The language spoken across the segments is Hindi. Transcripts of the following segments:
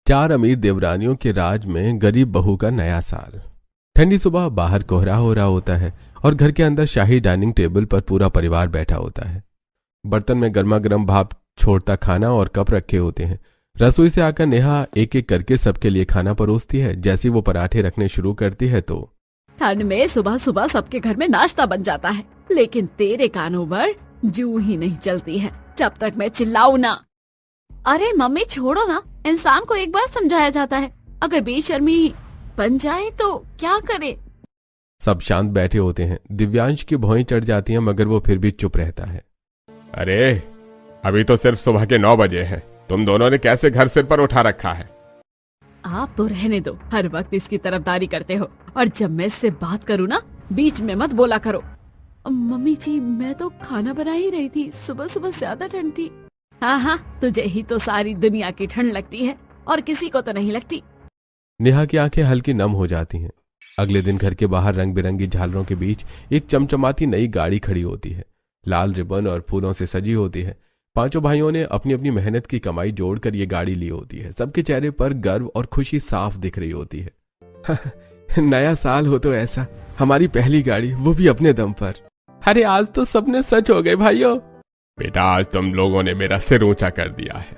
चार अमीर देवरानियों के राज में गरीब बहू का नया साल। ठंडी सुबह बाहर कोहरा हो रहा होता है और घर के अंदर शाही डाइनिंग टेबल पर पूरा परिवार बैठा होता है। बर्तन में गर्मा गर्म भाप छोड़ता खाना और कप रखे होते हैं। रसोई से आकर नेहा एक एक करके सबके लिए खाना परोसती है। जैसे वो पराठे रखने शुरू करती है तो ठंड में सुबह सुबह सबके घर में नाश्ता बन जाता है, लेकिन तेरे कानों पर जू ही नहीं चलती है जब तक मैं चिल्लाऊं ना। अरे मम्मी छोड़ो ना, इंसान को एक बार समझाया जाता है, अगर बेशर्मी बन जाए तो क्या करे। सब शांत बैठे होते हैं। दिव्यांश की भौहें चढ़ जाती हैं मगर वो फिर भी चुप रहता है। अरे अभी तो सिर्फ सुबह के 9 बजे हैं। तुम दोनों ने कैसे घर सिर पर उठा रखा है? आप तो रहने दो, हर वक्त इसकी तरफदारी करते हो और जब मैं इससे बात करूँ ना बीच में मत बोला करो। मम्मी जी मैं तो खाना बना ही रही थी, सुबह सुबह ज्यादा ठंड थी। हाँ, तुझे ही तो सारी दुनिया की ठंड लगती है और किसी को तो नहीं लगती। नेहा की आंखें हल्की नम हो जाती हैं। अगले दिन घर के बाहर रंग बिरंगी झालरों के बीच एक चमचमाती नई गाड़ी खड़ी होती है। लाल रिबन और फूलों से सजी होती है। पांचों भाइयों ने अपनी अपनी मेहनत की कमाई जोड़कर ये गाड़ी ली होती है। सबके चेहरे पर गर्व और खुशी साफ दिख रही होती है। नया साल हो तो ऐसा, हमारी पहली गाड़ी, वो भी अपने दम पर। अरे आज तो सपने सच हो गए भाइयों। बेटा आज तुम लोगों ने मेरा सिर ऊंचा कर दिया है।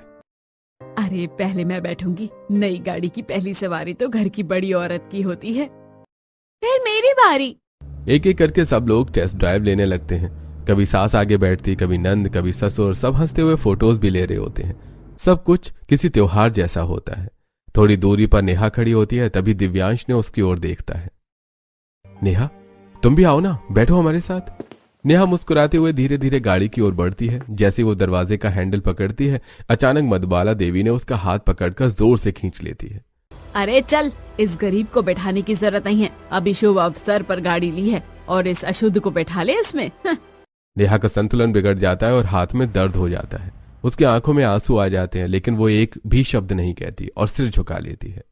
अरे पहले मैं बैठूंगी, नई गाड़ी की पहली सवारी तो घर की बड़ी औरत की होती है, फिर मेरी बारी। एक एक करके सब लोग टेस्ट ड्राइव लेने लगते हैं। कभी सास आगे बैठती, कभी नंद, कभी ससुर। सब हंसते हुए फोटोज भी ले रहे होते हैं। सब कुछ किसी त्योहार जैसा होता है। थोड़ी दूरी पर नेहा खड़ी होती है, तभी दिव्यांश ने उसकी ओर देखता है। नेहा तुम भी आओ ना, बैठो हमारे साथ। नेहा मुस्कुराते हुए धीरे धीरे गाड़ी की ओर बढ़ती है। जैसे वो दरवाजे का हैंडल पकड़ती है, अचानक मधुबाला देवी ने उसका हाथ पकड़कर जोर से खींच लेती है। अरे चल, इस गरीब को बैठाने की जरूरत नहीं है, अभी शुभ अवसर पर गाड़ी ली है और इस अशुद्ध को बैठा ले इसमें। नेहा का संतुलन बिगड़ जाता है और हाथ में दर्द हो जाता है। उसकी आंखों में आंसू आ जाते हैं, लेकिन वो एक भी शब्द नहीं कहती और सिर झुका लेती है।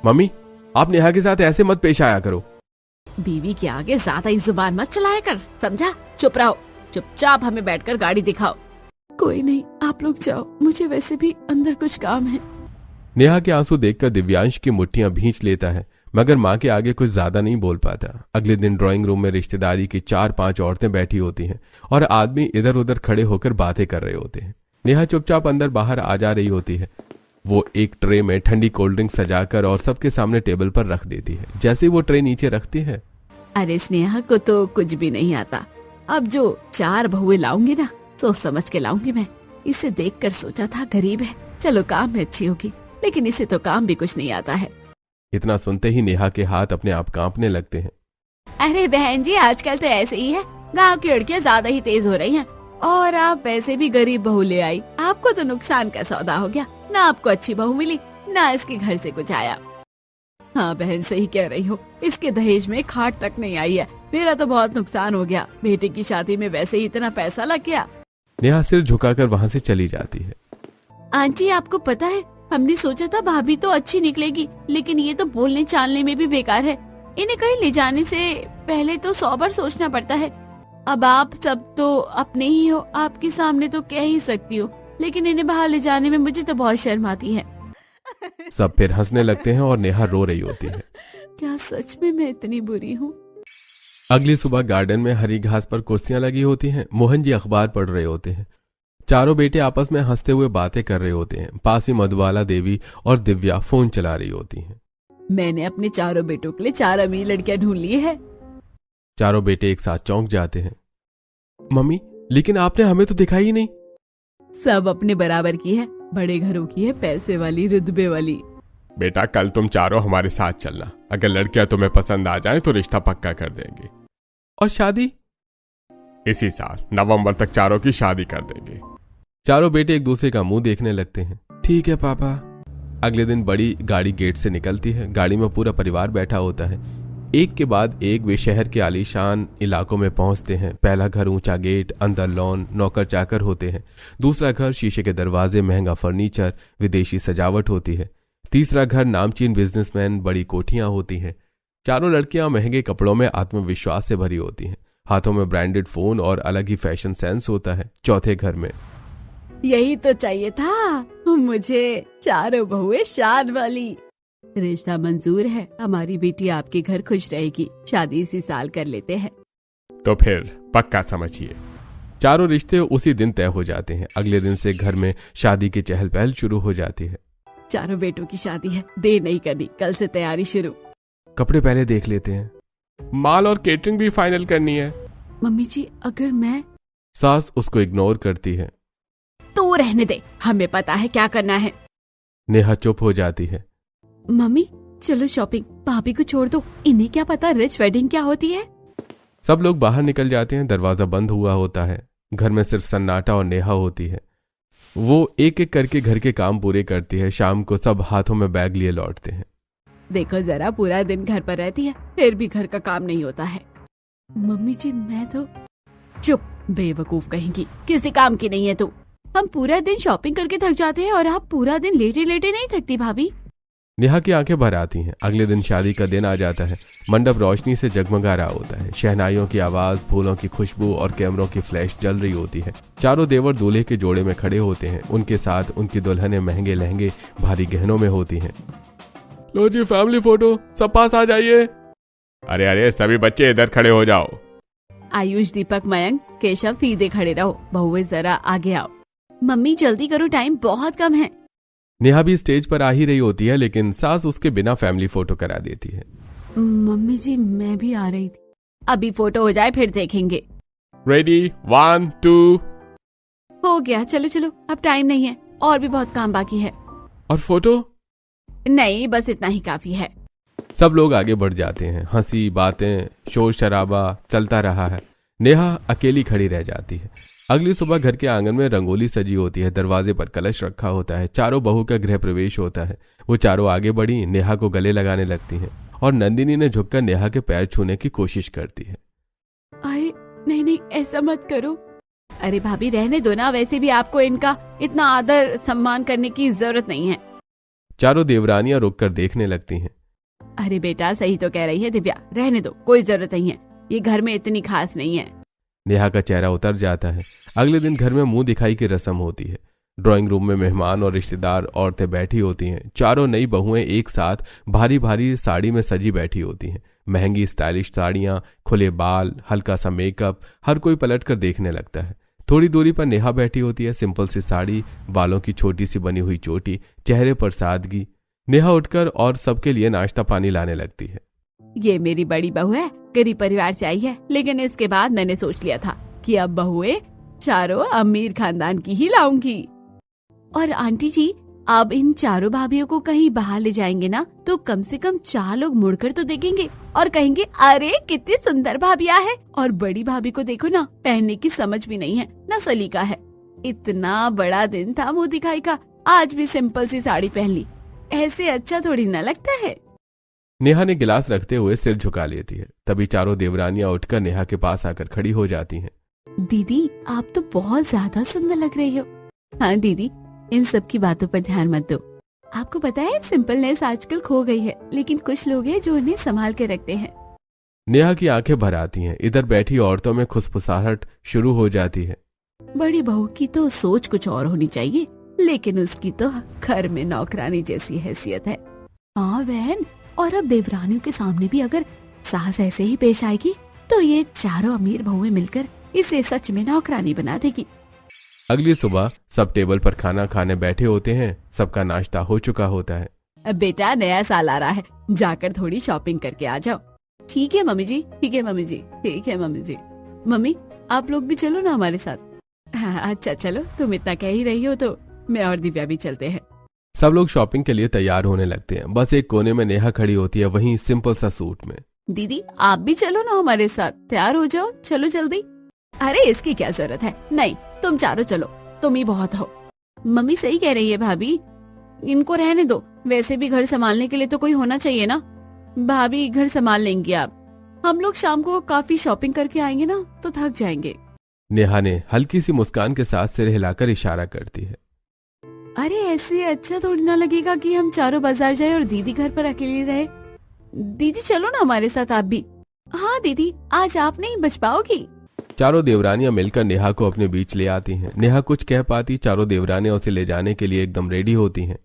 मम्मी आप नेहा के साथ ऐसे मत पेश आया करो। बीवी के आगे ज्यादा ही जुबान मत चलाया कर, समझा? चुप रहो, चुपचाप हमें बैठकर गाड़ी दिखाओ। कोई नहीं, आप लोग जाओ, मुझे वैसे भी अंदर कुछ काम है। नेहा के आंसू देखकर दिव्यांश की मुट्ठियां भींच लेता है, मगर माँ के आगे कुछ ज्यादा नहीं बोल पाता। अगले दिन ड्राइंग रूम में रिश्तेदारी की 4-5 औरतें बैठी होती हैं और आदमी इधर उधर खड़े होकर बातें कर रहे होते हैं। नेहा चुपचाप अंदर बाहर आ जा रही होती है। वो एक ट्रे में ठंडी कोल्ड ड्रिंक सजाकर और सबके सामने टेबल पर रख देती है। जैसे वो ट्रे नीचे रखती है, अरे स्नेहा को तो कुछ भी नहीं आता। अब जो 4 बहुएं लाऊंगी ना, सोच समझ के लाऊंगी मैं। इसे देखकर सोचा था गरीब है, चलो काम में अच्छी होगी, लेकिन इसे तो काम भी कुछ नहीं आता है। इतना सुनते ही नेहा के हाथ अपने आप कांपने लगते हैं। अरे बहन जी आजकल तो ऐसे ही है, गाँव की लड़कियां ज्यादा ही तेज हो रही हैं और आप वैसे भी गरीब बहू ले आई, आपको तो नुकसान का सौदा हो गया। ना आपको अच्छी बहू मिली, ना इसके घर से कुछ आया। हाँ बहन सही कह रही हो, इसके दहेज में खाट तक नहीं आई है। मेरा तो बहुत नुकसान हो गया, बेटे की शादी में वैसे ही इतना पैसा लग गया। नेहा सिर झुकाकर वहां से चली जाती है। आंटी आपको पता है, हमने सोचा था भाभी तो अच्छी निकलेगी, लेकिन ये तो बोलने चालने में भी बेकार है। इन्हें कहीं ले जाने से पहले तो 100 बार सोचना पड़ता है। अब आप सब तो अपने ही हो, आपके सामने तो कह ही सकती हो, लेकिन इन्हें बाहर ले जाने में मुझे तो बहुत शर्म आती है। सब फिर हंसने लगते हैं और नेहा रो रही होती है। क्या सच में मैं इतनी बुरी हूँ? अगली सुबह गार्डन में हरी घास पर कुर्सियां लगी होती हैं। मोहन जी अखबार पढ़ रहे होते हैं। चारों बेटे आपस में हंसते हुए बातें कर रहे होते हैं। पास ही मधुबाला देवी और दिव्या फोन चला रही होती हैं। मैंने अपने चारों बेटों के लिए 4 अमीर लड़कियां ढूंढ ली है। चारों बेटे एक साथ चौंक जाते हैं। मम्मी लेकिन आपने हमें तो दिखाई ही नहीं। सब अपने बराबर की है, बड़े घरों की है, पैसे वाली, रुतबे वाली। बेटा कल तुम चारों हमारे साथ चलना, अगर लड़कियां तुम्हें पसंद आ जाएं तो रिश्ता पक्का कर देंगे। और शादी? इसी साल नवंबर तक चारों की शादी कर देंगे। चारों बेटे एक दूसरे का मुंह देखने लगते हैं। ठीक है पापा। अगले दिन बड़ी गाड़ी गेट से निकलती है। गाड़ी में पूरा परिवार बैठा होता है। एक के बाद एक वे शहर के आलीशान इलाकों में पहुंचते हैं। पहला घर ऊंचा गेट, अंदर लॉन, नौकर चाकर होते हैं। दूसरा घर शीशे के दरवाजे, महंगा फर्नीचर, विदेशी सजावट होती है। तीसरा घर नामचीन बिजनेसमैन, बड़ी कोठियां होती हैं। चारों लड़कियां महंगे कपड़ों में आत्मविश्वास से भरी होती हैं। हाथों में ब्रांडेड फोन और अलग ही फैशन सेंस होता है। चौथे घर में यही तो चाहिए था, मुझे चारों बहुएं शान वाली। रिश्ता मंजूर है, हमारी बेटी आपके घर खुश रहेगी। शादी इसी साल कर लेते हैं। तो फिर पक्का समझिए। चारों रिश्ते उसी दिन तय हो जाते हैं। अगले दिन से घर में शादी की चहल पहल शुरू हो जाती है। चारों बेटों की शादी है, देर नहीं करनी, कल से तैयारी शुरू। कपड़े पहले देख लेते हैं। माल और केटरिंग भी फाइनल करनी है। मम्मी जी अगर मैं। सास उसको इग्नोर करती है। तू रहने दे, हमें पता है क्या करना है। नेहा चुप हो जाती है। मम्मी चलो शॉपिंग, भाभी को छोड़ दो, इन्हें क्या पता रिच वेडिंग क्या होती है। सब लोग बाहर निकल जाते हैं। दरवाजा बंद हुआ होता है। घर में सिर्फ सन्नाटा और नेहा होती है। वो एक एक करके घर के काम पूरे करती है। शाम को सब हाथों में बैग लिए लौटते हैं। देखो जरा, पूरा दिन घर पर रहती है, फिर भी घर का काम नहीं होता है। मम्मी जी मैं तो। चुप, बेवकूफ कहेंगी, किसी काम की नहीं है तू। हम पूरा दिन शॉपिंग करके थक जाते हैं और आप पूरा दिन लेटे लेटे नहीं थकती भाभी। नेहा की आंखें भर आती हैं। अगले दिन शादी का दिन आ जाता है। मंडप रोशनी से जगमगा रहा होता है। शहनाइयों की आवाज, फूलों की खुशबू और कैमरों की फ्लैश जल रही होती है। चारों देवर दूल्हे के जोड़े में खड़े होते हैं। उनके साथ उनकी दुल्हनें महंगे लहंगे भारी गहनों में होती हैं। लो जी फैमिली फोटो, सब पास आ जाइए। अरे अरे सभी बच्चे इधर खड़े हो जाओ। आयुष, दीपक, मयंक, केशव सीधे खड़े रहो। बहुएं जरा आगे आओ। मम्मी जल्दी करो, टाइम बहुत कम है। नेहा भी स्टेज पर आ ही रही होती है, लेकिन सास उसके बिना फैमिली फोटो करा देती है। मम्मी जी मैं भी आ रही थी। अभी फोटो हो जाए फिर देखेंगे। रेडी, 1 2। हो गया, चलो चलो, अब टाइम नहीं है, और भी बहुत काम बाकी है। और फोटो? नहीं, बस इतना ही काफी है। सब लोग आगे बढ़ जाते हैं। हंसी, बातें, शोर शराबा चलता रहा है। नेहा अकेली खड़ी रह जाती है। अगली सुबह घर के आंगन में रंगोली सजी होती है। दरवाजे पर कलश रखा होता है। चारों बहू का गृह प्रवेश होता है। वो चारों आगे बढ़ी, नेहा को गले लगाने लगती हैं और नंदिनी ने झुककर नेहा के पैर छूने की कोशिश करती है। अरे नहीं नहीं, ऐसा मत करो। अरे भाभी रहने दो ना, वैसे भी आपको इनका इतना आदर सम्मान करने की जरूरत नहीं है। चारों देवरानियां रुककर देखने लगती हैं। अरे बेटा सही तो कह रही है दिव्या, रहने दो, कोई जरूरत नहीं है, ये घर में इतनी खास नहीं है। नेहा का चेहरा उतर जाता है। अगले दिन घर में मुंह दिखाई की रस्म होती है। ड्राइंग रूम में मेहमान और रिश्तेदार औरतें बैठी होती हैं। चारों नई बहुएं एक साथ भारी भारी साड़ी में सजी बैठी होती हैं। महंगी स्टाइलिश साड़ियां, खुले बाल, हल्का सा मेकअप, हर कोई पलट कर देखने लगता है। थोड़ी दूरी पर नेहा बैठी होती है। सिंपल सी साड़ी, बालों की छोटी सी बनी हुई चोटी, चेहरे पर सादगी। नेहा उठकर और सबके लिए नाश्ता पानी लाने लगती है। ये मेरी बड़ी बहू है, गरीब परिवार से आई है, लेकिन इसके बाद मैंने सोच लिया था कि अब बहुएं चारों अमीर खानदान की ही लाऊंगी। और आंटी जी, अब इन चारों भाभियों को कहीं बाहर ले जाएंगे ना, तो कम से कम 4 लोग मुड़कर तो देखेंगे और कहेंगे अरे कितनी सुंदर भाभियां है। और बड़ी भाभी को देखो ना, पहनने की समझ भी नहीं है, ना सलीका है। इतना बड़ा दिन था मुंह दिखाई का, आज भी सिंपल सी साड़ी पहन ली, ऐसे अच्छा थोड़ी ना लगता है। नेहा ने गिलास रखते हुए सिर झुका लेती है। तभी चारों देवरानियां उठकर नेहा के पास आकर खड़ी हो जाती हैं। दीदी आप तो बहुत ज्यादा सुंदर लग रही हो। हाँ दीदी, इन सब की बातों पर ध्यान मत दो। आपको पता है सिंपलनेस आजकल खो गई है, लेकिन कुछ लोग हैं जो उन्हें संभाल के रखते हैं। नेहा की आंखें भर आती हैं। इधर बैठी औरतों में खुसफुसाहट शुरू हो जाती है। बड़ी बहू की तो सोच कुछ और होनी चाहिए, लेकिन उसकी तो घर में नौकरानी जैसी हैसियत है। हाँ बहन, और अब देवरानियों के सामने भी अगर सास ऐसे ही पेश आएगी तो ये चारों अमीर बहुएं मिलकर इसे सच में नौकरानी बना देगी। अगली सुबह सब टेबल पर खाना खाने बैठे होते हैं। सबका नाश्ता हो चुका होता है। बेटा नया साल आ रहा है, जाकर थोड़ी शॉपिंग करके आ जाओ। ठीक है मम्मी जी, ठीक है मम्मी जी, ठीक है मम्मी जी। मम्मी आप लोग भी चलो ना हमारे साथ। हाँ, अच्छा चलो, तुम इतना कह ही रही हो तो मैं और दिव्या भी चलते हैं। सब लोग शॉपिंग के लिए तैयार होने लगते हैं। बस एक कोने में नेहा खड़ी होती है, वहीं सिंपल सा सूट में। दीदी आप भी चलो ना हमारे साथ, तैयार हो जाओ, चलो जल्दी। अरे इसकी क्या जरूरत है, नहीं तुम चारों चलो, तुम ही बहुत हो। मम्मी सही कह रही है भाभी, इनको रहने दो, वैसे भी घर संभालने के लिए तो कोई होना चाहिए ना। भाभी घर संभाल लेंगी आप, हम लोग शाम को काफी शॉपिंग करके आएंगे ना तो थक जाएंगे। नेहा ने हल्की सी मुस्कान के साथ सिर हिलाकर इशारा करती है। अरे ऐसे अच्छा थोड़ी ना लगेगा कि हम चारों बाजार जाए और दीदी घर पर अकेली रहे। दीदी चलो ना हमारे साथ आप भी। हाँ दीदी, आज आप नहीं बच पाओगी। चारों देवरानियां मिलकर नेहा को अपने बीच ले आती हैं। नेहा कुछ कह पाती, चारों देवरानियां उसे ले जाने के लिए एकदम रेडी होती हैं।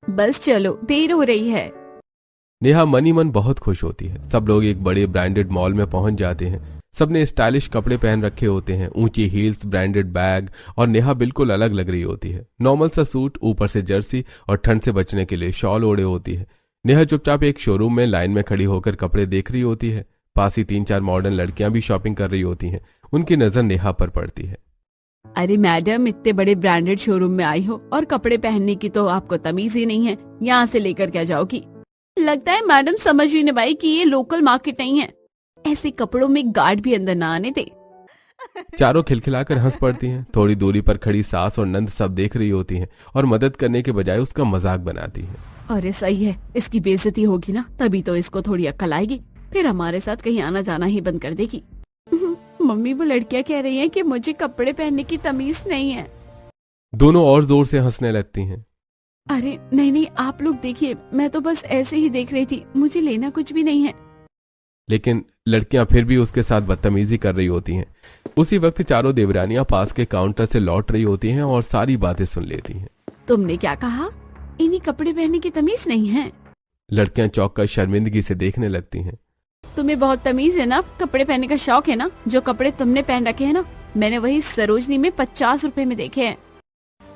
बस चलो, देर हो रही है। नेहा मन ही मन बहुत खुश होती है। सब लोग एक बड़े ब्रांडेड मॉल में पहुंच जाते हैं। सबने स्टाइलिश कपड़े पहन रखे होते हैं, ऊंची हील्स, ब्रांडेड बैग, और नेहा बिल्कुल अलग लग रही होती है। नॉर्मल सा सूट, ऊपर से जर्सी और ठंड से बचने के लिए शॉल ओढ़े होती है। नेहा चुपचाप एक शोरूम में लाइन में खड़ी होकर कपड़े देख रही होती है। पास ही 3-4 मॉडर्न लड़कियां भी शॉपिंग कर रही होती हैं। उनकी नजर नेहा पर पड़ती है। अरे मैडम, इतने बड़े ब्रांडेड शोरूम में आई हो और कपड़े पहनने की तो आपको तमीज ही नहीं है। यहाँ से लेकर क्या जाओगी? लगता है मैडम समझ ही नहीं पाई कि ये लोकल मार्केट नहीं है। ऐसे कपड़ों में गार्ड भी अंदर ना आने दे। चारों खिलखिलाकर हंस पड़ती हैं। थोड़ी दूरी पर खड़ी सास और नंद सब देख रही होती हैं और मदद करने के बजाय उसका मजाक बनाती हैं। अरे सही है, इसकी बेइज्जती होगी ना, तभी तो इसको थोड़ी अक्ल आएगी, फिर हमारे साथ कहीं आना जाना ही बंद कर देगी। मम्मी, वो लड़कियां कह रही हैं कि मुझे कपड़े पहनने की तमीज नहीं है। दोनों और जोर से हंसने लगती हैं। अरे नहीं, आप लोग देखिए, मैं तो बस ऐसे ही देख रही थी, मुझे लेना कुछ भी नहीं है। लेकिन लड़कियां फिर भी उसके साथ बदतमीजी कर रही होती हैं। उसी वक्त चारों देवरानियां पास के काउंटर से लौट रही होती हैं और सारी बातें सुन लेती हैं। तुमने क्या कहा? इन्हीं कपड़े पहनने की तमीज नहीं है? लड़कियां चौंक कर शर्मिंदगी से देखने लगती हैं। तुम्हें बहुत तमीज है ना, कपड़े पहनने का शौक है ना। जो कपड़े तुमने पहन रखे हैं ना, मैंने वही सरोजनी में 50 रुपए में देखे हैं।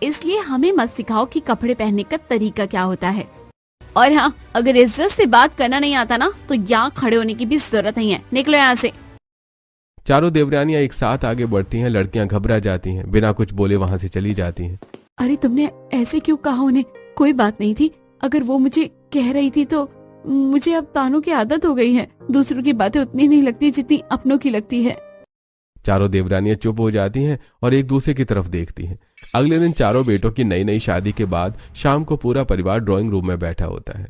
इसलिए हमें मत सिखाओ कि कपड़े पहनने का तरीका क्या होता है। और हाँ, अगर इज्जत से बात करना नहीं आता ना, तो यहाँ खड़े होने की भी जरूरत नहीं है। निकलो यहाँ से। चारों देवरानियां एक साथ आगे बढ़ती हैं। लड़कियां घबरा जाती हैं, बिना कुछ बोले वहां से चली जाती हैं। अरे तुमने ऐसे क्यों कहा उन्हें? कोई बात नहीं थी। अगर वो मुझे कह रही थी तो मुझे अब तानों की आदत हो गई है। दूसरों की बातें उतनी नहीं लगती जितनी अपनों की लगती है। चारों देवरानियां चुप हो जाती हैं और एक दूसरे की तरफ देखती हैं। अगले दिन चारों बेटों की नई नई शादी के बाद शाम को पूरा परिवार ड्राइंग रूम में बैठा होता है।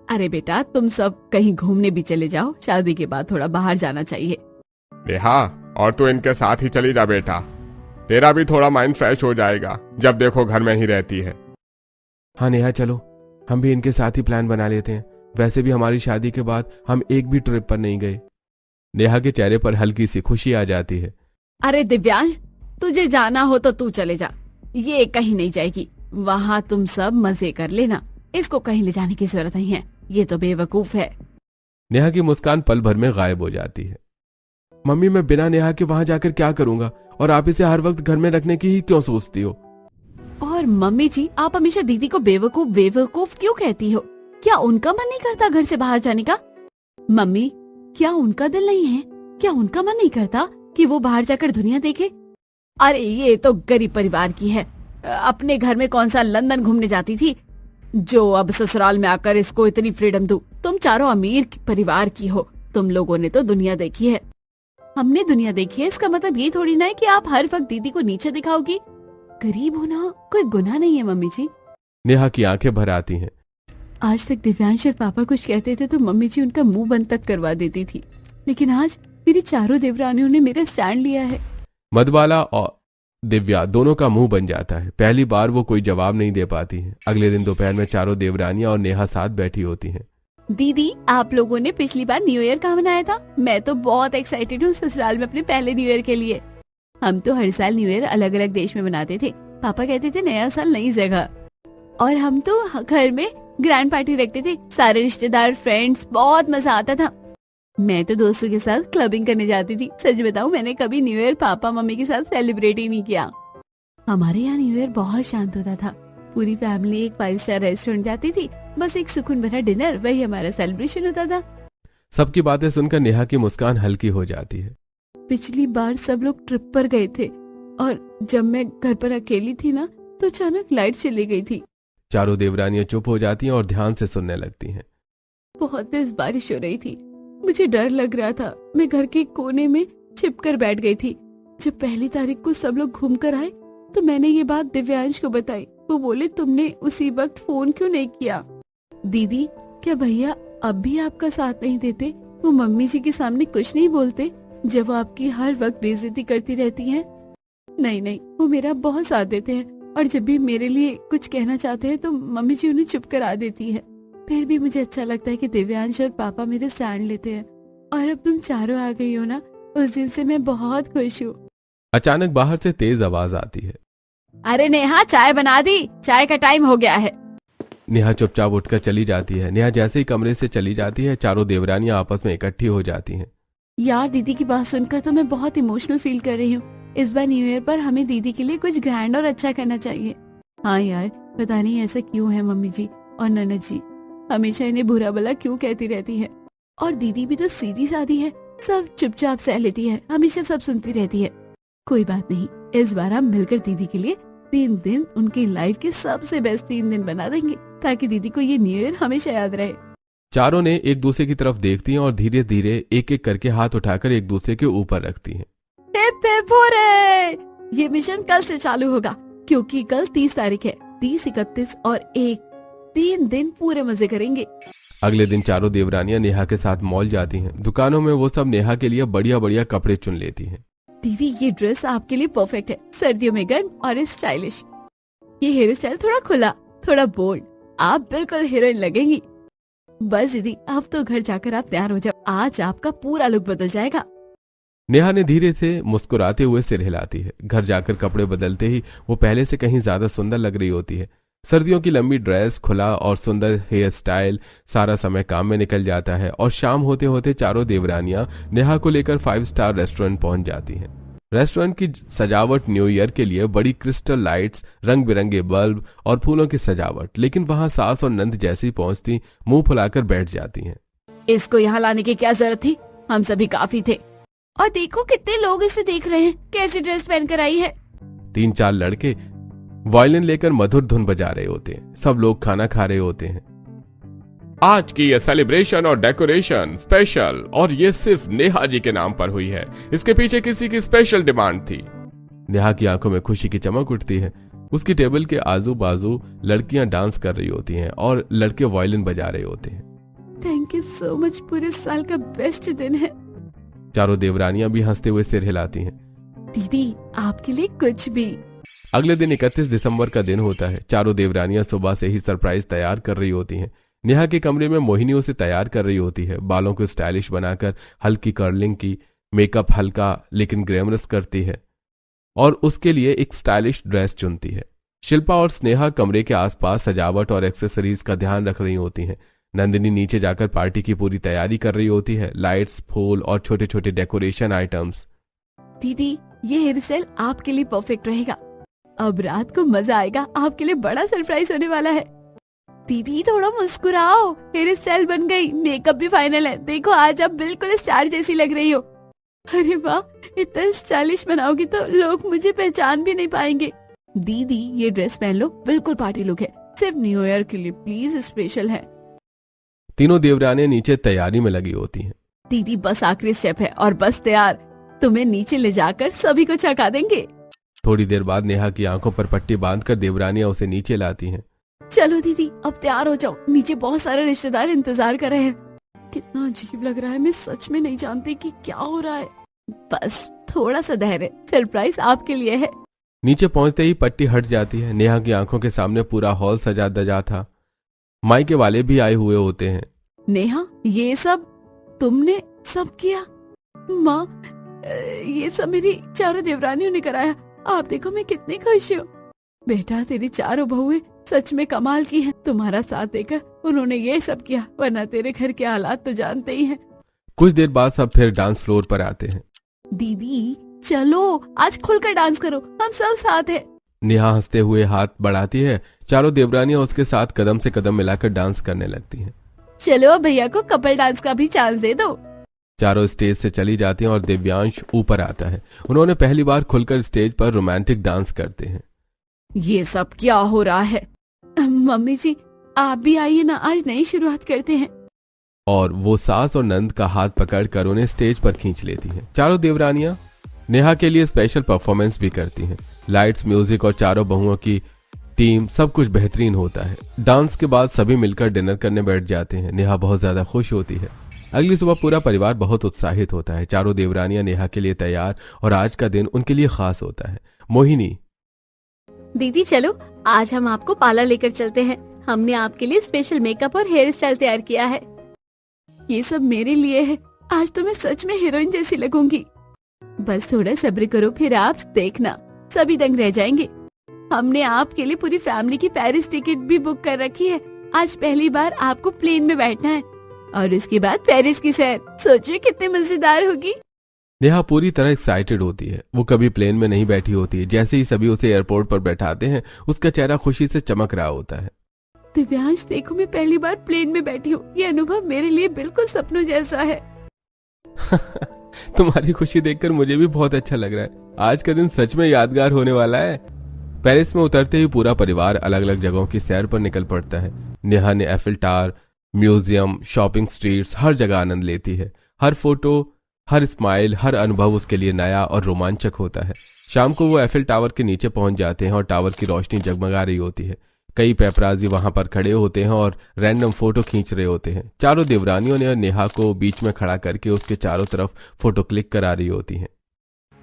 अरे बेटा, तुम सब कहीं घूमने भी चले जाओ। शादी के बाद थोड़ा बाहर जाना चाहिए। नेहा, और तू इनके साथ ही चली जा बेटा, तेरा भी थोड़ा माइंड फ्रेश हो जाएगा। जब देखो घर में ही रहती है। हाँ नेहा, चलो हम भी इनके साथ ही प्लान बना लेते हैं। वैसे भी हमारी शादी के बाद हम एक भी ट्रिप पर नहीं गए। नेहा के चेहरे पर हल्की सी खुशी आ जाती है। अरे दिव्यांश, तुझे जाना हो तो तू चले जा, ये कहीं नहीं जाएगी। वहाँ तुम सब मजे कर लेना, इसको कहीं ले जाने की जरूरत नहीं है। ये तो बेवकूफ है। नेहा की मुस्कान पल भर में गायब हो जाती है। मम्मी, मैं बिना नेहा के वहां जाकर क्या करूंगा? और आप इसे हर वक्त घर में रखने की ही क्यों सोचती हो? और मम्मी जी, आप हमेशा दीदी को बेवकूफ बेवकूफ क्यों कहती हो? क्या उनका मन नहीं करता घर से बाहर जाने का? मम्मी, क्या उनका दिल नहीं है? क्या उनका मन नहीं करता कि वो बाहर जाकर दुनिया देखे? अरे ये तो गरीब परिवार की है। अपने घर में कौन सा लंदन घूमने जाती थी जो अब ससुराल में आकर इसको इतनी फ्रीडम दूं। तुम चारों अमीर परिवार की हो, तुम लोगों ने तो दुनिया देखी है। हमने दुनिया देखी है, इसका मतलब ये थोड़ी ना है कि आप हर वक्त दीदी को नीचे दिखाओगी। गरीब होना कोई गुनाह नहीं है मम्मी जी। नेहा की आंखें भर आती हैं। आज तक दिव्यांश और पापा कुछ कहते थे तो मम्मी जी उनका मुंह बंद तक करवा देती थी, लेकिन आज मेरी चारों देवरानियों ने मेरा स्टैंड लिया है। मधुबाला और दिव्या दोनों का मुंह बन जाता है। पहली बार वो कोई जवाब नहीं दे पाती है। अगले दिन दोपहर में चारों देवरानियां और नेहा साथ बैठी होती हैं। दीदी, आप लोगों ने पिछली बार न्यू ईयर कहाँ मनाया था? मैं तो बहुत एक्साइटेड हूँ ससुराल में अपने पहले न्यू ईयर के लिए। हम तो हर साल न्यू ईयर अलग अलग देश में मनाते थे। पापा कहते थे नया साल नई जगह, और हम तो घर में ग्रैंड पार्टी रखते थे, सारे रिश्तेदार, फ्रेंड्स, बहुत मजा आता था। मैं तो दोस्तों के साथ क्लबिंग करने जाती थी। सच बताऊं, मैंने कभी न्यू ईयर पापा मम्मी के साथ सेलिब्रेट ही नहीं किया। हमारे यहाँ न्यू ईयर बहुत शांत होता था। पूरी फैमिली एक 5 स्टार रेस्टोरेंट जाती थी, बस एक सुकून भरा डिनर, वही हमारा सेलिब्रेशन होता था। सबकी बातें सुनकर नेहा की मुस्कान हल्की हो जाती है। पिछली बार सब लोग ट्रिप पर गए थे और जब मैं घर पर अकेली थी ना, तो अचानक लाइट चली गई थी। चारों देवरानियां चुप हो जाती हैं और ध्यान से सुनने लगती हैं। बहुत तेज बारिश हो रही थी, मुझे डर लग रहा था। मैं घर के कोने में छिपकर बैठ गई थी। जब पहली तारीख को सब लोग घूम कर आए तो मैंने ये बात दिव्यांश को बताई। वो बोले, तुमने उसी वक्त फोन क्यों नहीं किया? दीदी, क्या भैया अब भी आपका साथ नहीं देते? वो मम्मी जी के सामने कुछ नहीं बोलते जब वो आपकी हर वक्त बेइज्जती करती रहती हैं? नहीं, वो मेरा बहुत साथ देते हैं, और जब भी मेरे लिए कुछ कहना चाहते हैं तो मम्मी जी उन्हें चुप करा देती है। फिर भी मुझे अच्छा लगता है कि दिव्यांश और पापा मेरे स्टैंड लेते हैं। और अब तुम चारों आ गई हो ना, उस दिन से मैं बहुत खुश हूँ। अचानक बाहर से तेज आवाज आती है। अरे नेहा, चाय बना दी, चाय का टाइम हो गया है। नेहा चुपचाप उठकर चली जाती है। नेहा जैसे ही कमरे से चली जाती है, चारों देवरानियां आपस में इकट्ठी हो जाती हैं। यार दीदी की बात सुनकर तो मैं बहुत इमोशनल फील कर रही हूँ। इस बार न्यू ईयर पर हमें दीदी के लिए कुछ ग्रैंड और अच्छा करना चाहिए। हाँ यार, पता नहीं ऐसा क्यों है, मम्मी जी और ननद जी हमेशा इन्हें बुरा भला क्यों कहती रहती है। और दीदी भी तो सीधी सादी है, सब चुपचाप सह लेती है, हमेशा सब सुनती रहती है। कोई बात नहीं, इस बार हम मिलकर दीदी के लिए 3 दिन उनकी लाइफ के सबसे बेस्ट 3 दिन बना देंगे, ताकि दीदी को ये न्यू ईयर हमेशा याद रहे। चारों ने एक दूसरे की तरफ देखती हैं और धीरे धीरे एक एक करके हाथ उठाकर एक दूसरे के ऊपर रखती हैं। Hip hip hurray! ये मिशन कल से चालू होगा, क्योंकि कल 30 तारीख है। 30, 31 और 1, 3 दिन पूरे मजे करेंगे। अगले दिन चारों देवरानियां नेहा के साथ मॉल जाती हैं। दुकानों में वो सब नेहा के लिए बढ़िया बढ़िया कपड़े चुन लेती हैं। दीदी ये ड्रेस आपके लिए परफेक्ट है, सर्दियों में गर्म और स्टाइलिश। ये हेयर स्टाइल थोड़ा खुला, थोड़ा बोल्ड, आप बिल्कुल हीरोइन लगेंगी। बस दीदी अब तो घर जाकर आप तैयार हो जाओ, आज आपका पूरा लुक बदल जाएगा। नेहा ने धीरे से मुस्कुराते हुए सिर हिलाती है। घर जाकर कपड़े बदलते ही वो पहले से कहीं ज्यादा सुंदर लग रही होती है। सर्दियों की लंबी ड्रेस, खुला और सुंदर हेयर स्टाइल, सारा समय काम में निकल जाता है और शाम होते होते चारों देवरानियां नेहा को लेकर 5 स्टार रेस्टोरेंट पहुंच जाती हैं। रेस्टोरेंट की सजावट न्यू ईयर के लिए बड़ी क्रिस्टल लाइट्स, रंग बिरंगे बल्ब और फूलों की सजावट। लेकिन वहां सास और नंद जैसी पहुंचती मुंह फुलाकर बैठ जाती हैं। इसको यहाँ लाने की क्या जरूरत थी, हम सभी काफी थे। और देखो कितने लोग इसे देख रहे हैं, कैसी ड्रेस पहनकर आई है। 3-4 लड़के वायलिन लेकर मधुर धुन बजा रहे होते हैं। सब लोग खाना खा रहे होते हैं। आज की ये सेलिब्रेशन और डेकोरेशन स्पेशल, और ये सिर्फ नेहा जी के नाम पर हुई है। इसके पीछे किसी की स्पेशल डिमांड थी। नेहा की आंखों में खुशी की चमक उठती है। उसकी टेबल के आजू बाजू लड़कियां डांस कर रही होती हैं और लड़के वायलिन बजा रहे होते हैं। थैंक यू सो मच, पूरे साल का बेस्ट दिन है। चारों देवरानियां भी हंसते हुए सिर हिलाती हैं। दीदी आपके लिए कुछ भी। अगले दिन 31 दिसंबर का दिन होता है। चारों देवरानियां सुबह से ही सरप्राइज तैयार कर रही होती हैं। नेहा के कमरे में मोहिनी उसे तैयार कर रही होती है। बालों को स्टाइलिश बनाकर हल्की कर्लिंग की, मेकअप हल्का लेकिन ग्लैमरस करती है और उसके लिए एक स्टाइलिश ड्रेस चुनती है। शिल्पा और स्नेहा कमरे के आसपास सजावट और एक्सेसरीज का ध्यान रख रही होती हैं। नंदिनी नीचे जाकर पार्टी की पूरी तैयारी कर रही होती है, लाइट्स, फूल और छोटे छोटे डेकोरेशन आइटम्स। दीदी ये हेयर स्टाइल आपके लिए परफेक्ट रहेगा, अब रात को मजा आएगा, आपके लिए बड़ा सरप्राइज होने वाला है। दीदी थोड़ा मुस्कुराओ, हेयर स्टाइल बन गई, मेकअप भी फाइनल है, देखो आज आप बिल्कुल स्टार जैसी लग रही हो। अरे वाह, इतना स्टाइलिश बनाओगी तो लोग मुझे पहचान भी नहीं पाएंगे। दीदी ये ड्रेस पहन लो, बिल्कुल पार्टी लुक है, सिर्फ न्यू ईयर के लिए, प्लीज स्पेशल है। तीनों देवरानियां नीचे तैयारी में लगी होती हैं। दीदी बस आखिरी स्टेप है और बस तैयार, तुम्हें नीचे ले जाकर सभी को चखा देंगे। थोड़ी देर बाद नेहा की आंखों पर पट्टी बांधकर देवरानियां उसे नीचे लाती हैं। चलो दीदी अब तैयार हो जाओ, नीचे बहुत सारे रिश्तेदार इंतजार कर रहे हैं। कितना अजीब लग रहा है, मैं सच में नहीं जानती कि क्या हो रहा है। बस थोड़ा सा धैर्य, सरप्राइज आपके लिए है। नीचे पहुंचते ही पट्टी हट जाती है। नेहा की आंखों के सामने पूरा हॉल सजा दजा था। मायके वाले भी आए हुए होते हैं। नेहा ये सब तुमने सब किया? माँ ये सब मेरी चारों देवरानियों ने कराया, आप देखो मैं कितनी खुश हूँ। बेटा तेरी चारों बहुएं सच में कमाल की हैं, तुम्हारा साथ देकर उन्होंने ये सब किया, वरना तेरे घर के हालात तो जानते ही हैं। कुछ देर बाद सब फिर डांस फ्लोर पर आते हैं। दीदी चलो आज खुलकर डांस करो, हम सब साथ हैं। नेहा हंसते हुए हाथ बढ़ाती है। चारों देवरानियां उसके साथ कदम से कदम मिलाकर डांस करने लगती हैं। चलो अब भैया को कपल डांस का भी चांस दे दो। चारों स्टेज से चली जाती हैं और दिव्यांश ऊपर आता है। उन्होंने पहली बार खुलकर स्टेज पर रोमांटिक डांस करते हैं। ये सब क्या हो रहा है? मम्मी जी आप भी आइए ना, आज नई शुरुआत करते हैं। और वो सास और नंद का हाथ पकड़कर उन्हें स्टेज पर खींच लेती हैं। चारों देवरानियां नेहा के लिए स्पेशल परफॉर्मेंस भी करती हैं। लाइट्स, म्यूजिक और चारों बहुओं की टीम, सब कुछ बेहतरीन होता है। डांस के बाद सभी मिलकर डिनर करने बैठ जाते हैं। नेहा बहुत ज्यादा खुश होती है। अगली सुबह पूरा परिवार बहुत उत्साहित होता है। चारों देवरानियां नेहा के लिए तैयार और आज का दिन उनके लिए खास होता है। मोहिनी, दीदी चलो आज हम आपको पार्लर लेकर चलते हैं, हमने आपके लिए स्पेशल मेकअप और हेयर स्टाइल तैयार किया है। ये सब मेरे लिए है, आज तो मैं सच में हीरोइन जैसी लगूंगी। बस थोड़ा सब्र करो, फिर आप देखना सभी दंग रह जाएंगे। हमने आपके लिए पूरी फैमिली की पेरिस टिकट भी बुक कर रखी है। आज पहली बार आपको प्लेन में बैठना है और उसके बाद पेरिस की सैर। सोचिए कितनी मजेदार होगी। नेहा पूरी तरह एक्साइटेड होती है। वो कभी प्लेन में नहीं बैठी होती है। जैसे ही सभी उसे एयरपोर्ट पर बैठाते हैं, उसका चेहरा खुशी से चमक रहा होता है। दिव्यांश देखो, मैं पहली बार प्लेन में बैठी हूँ। ये अनुभव मेरे लिए बिल्कुल सपनों जैसा है। तुम्हारी खुशी देखकर मुझे भी बहुत अच्छा लग रहा है। आज का दिन सच में यादगार होने वाला है। पेरिस में उतरते ही पूरा परिवार अलग अलग जगहों की सैर पर निकल पड़ता है। नेहा ने Eiffel tower, museum, shopping streets, हर जगह आनंद लेती है। हर फोटो, हर स्माइल, हर अनुभव उसके लिए नया और रोमांचक होता है। शाम को वो एफिल टावर के नीचे पहुंच जाते हैं और टावर की रोशनी जगमगा रही होती है। कई पेपराजी वहां पर खड़े होते हैं और रैंडम फोटो खींच रहे होते हैं। चारों देवरानियों ने नेहा को बीच में खड़ा करके उसके चारों तरफ फोटो क्लिक करा रही होती हैं।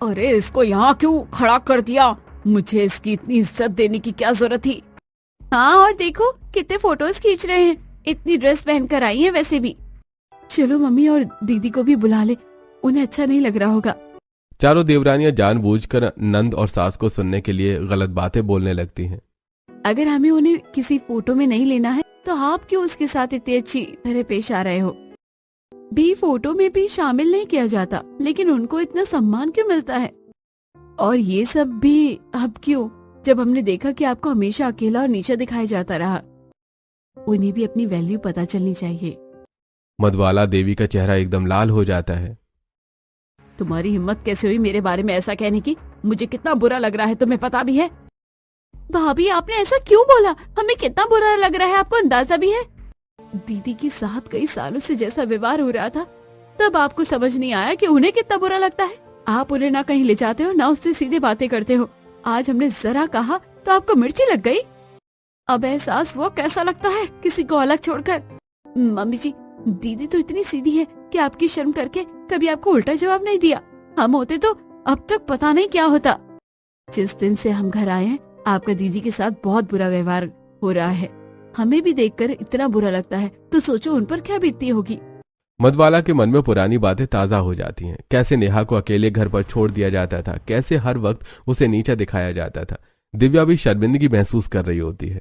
अरे इसको यहाँ क्यों खड़ा कर दिया? मुझे इसकी इतनी इज्जत देने की क्या जरूरत थी? हाँ, और देखो कितने फोटोज खींच रहे हैं। इतनी ड्रेस पहन कर आई है वैसे भी। चलो मम्मी और दीदी को भी बुला ले, उन्हें अच्छा नहीं लग रहा होगा। चारों देवरानियां जानबूझकर नंद और सास को सुनने के लिए गलत बातें बोलने लगती हैं। अगर हमें उन्हें किसी फोटो में नहीं लेना है तो आप क्यों उसके साथ इतनी अच्छी तरह पेश आ रहे हो? भी फोटो में भी शामिल नहीं किया जाता, लेकिन उनको इतना सम्मान क्यों मिलता है? और ये सब भी अब क्यों, जब हमने देखा कि आपको हमेशा अकेला और नीचा दिखाया जाता रहा। उन्हें भी अपनी वैल्यू पता चलनी चाहिए। मधुबाला देवी का चेहरा एकदम लाल हो जाता है। तुम्हारी हिम्मत कैसे हुई मेरे बारे में ऐसा कहने की? मुझे कितना बुरा लग रहा है तुम्हें पता भी है? भाभी आपने ऐसा क्यों बोला? हमें कितना बुरा लग रहा है आपको अंदाजा भी है? दीदी के साथ कई सालों से जैसा व्यवहार हो रहा था, तब आपको समझ नहीं आया कि उन्हें कितना बुरा लगता है? आप उन्हें ना कहीं ले जाते हो, ना उससे सीधे बातें करते हो। आज हमने जरा कहा तो आपको मिर्ची लग गई। अब एहसास हुआ कैसा लगता है किसी को अलग छोड़कर। मम्मी जी, दीदी तो इतनी सीधी है कि आपकी शर्म करके कभी आपको उल्टा जवाब नहीं दिया। हम होते तो अब तक पता नहीं क्या होता। जिस दिन से हम घर आए हैं, आपका दीदी के साथ बहुत बुरा व्यवहार हो रहा है। हमें भी देखकर इतना बुरा लगता है, तो सोचो उन पर क्या बीतती होगी। मधुबाला के मन में पुरानी बातें ताजा हो जाती हैं। कैसे नेहा को अकेले घर पर छोड़ दिया जाता था, कैसे हर वक्त उसे नीचा दिखाया जाता था। दिव्या भी शर्मिंदगी महसूस कर रही होती है।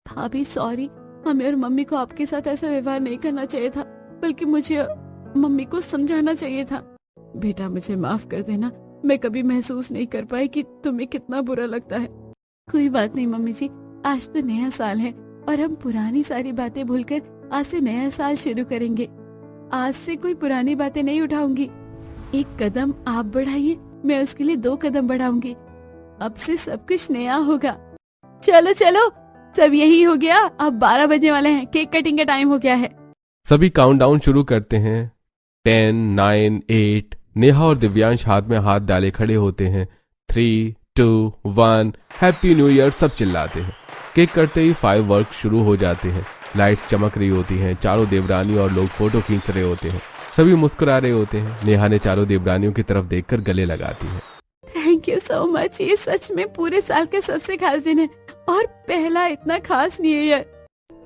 भाभी सॉरी, हमें और मम्मी को आपके साथ ऐसा व्यवहार नहीं करना चाहिए था, बल्कि मुझे मम्मी को समझाना चाहिए था। बेटा मुझे माफ कर देना, मैं कभी महसूस नहीं कर पाई कि तुम्हें कितना बुरा लगता है। कोई बात नहीं मम्मी जी, आज तो नया साल है और हम पुरानी सारी बातें भूलकर आज से नया साल शुरू करेंगे। आज से कोई पुरानी बातें नहीं उठाऊंगी। एक कदम आप बढ़ाइए, मैं उसके लिए 2 कदम बढ़ाऊंगी। अब से सब कुछ नया होगा। चलो चलो, सब यही हो गया। अब 12 बजे वाले हैं, केक कटिंग का टाइम हो गया है। सभी काउंटडाउन शुरू करते हैं। 10, 9, 8। नेहा और दिव्यांश हाथ में हाथ डाले खड़े होते हैं। 3, 2, 1, हैप्पी न्यू ईयर सब चिल्लाते हैं। केक करते ही 5 वर्क शुरू हो जाते हैं। लाइट्स चमक रही होती हैं। चारों देवरानी और लोग फोटो खींच रहे होते हैं। सभी मुस्कुरा रहे होते हैं। नेहा ने चारों देवरानियों की तरफ देखकर गले लगाती है। Thank you so much. ये सच में पूरे साल का सबसे खास दिन है और पहला इतना खास न्यू ईयर।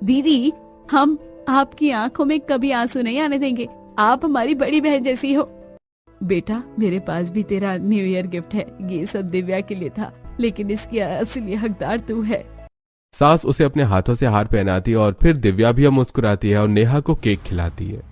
दीदी, हम आपकी आंखों में कभी आंसू नहीं आने देंगे। आप हमारी बड़ी बहन जैसी हो। बेटा, मेरे पास भी तेरा न्यू ईयर गिफ्ट है। ये सब दिव्या के लिए था, लेकिन इसकी असली हकदार तू है। सास उसे अपने हाथों से हार पहनाती है और फिर दिव्या भी मुस्कुराती है और नेहा को केक खिलाती है।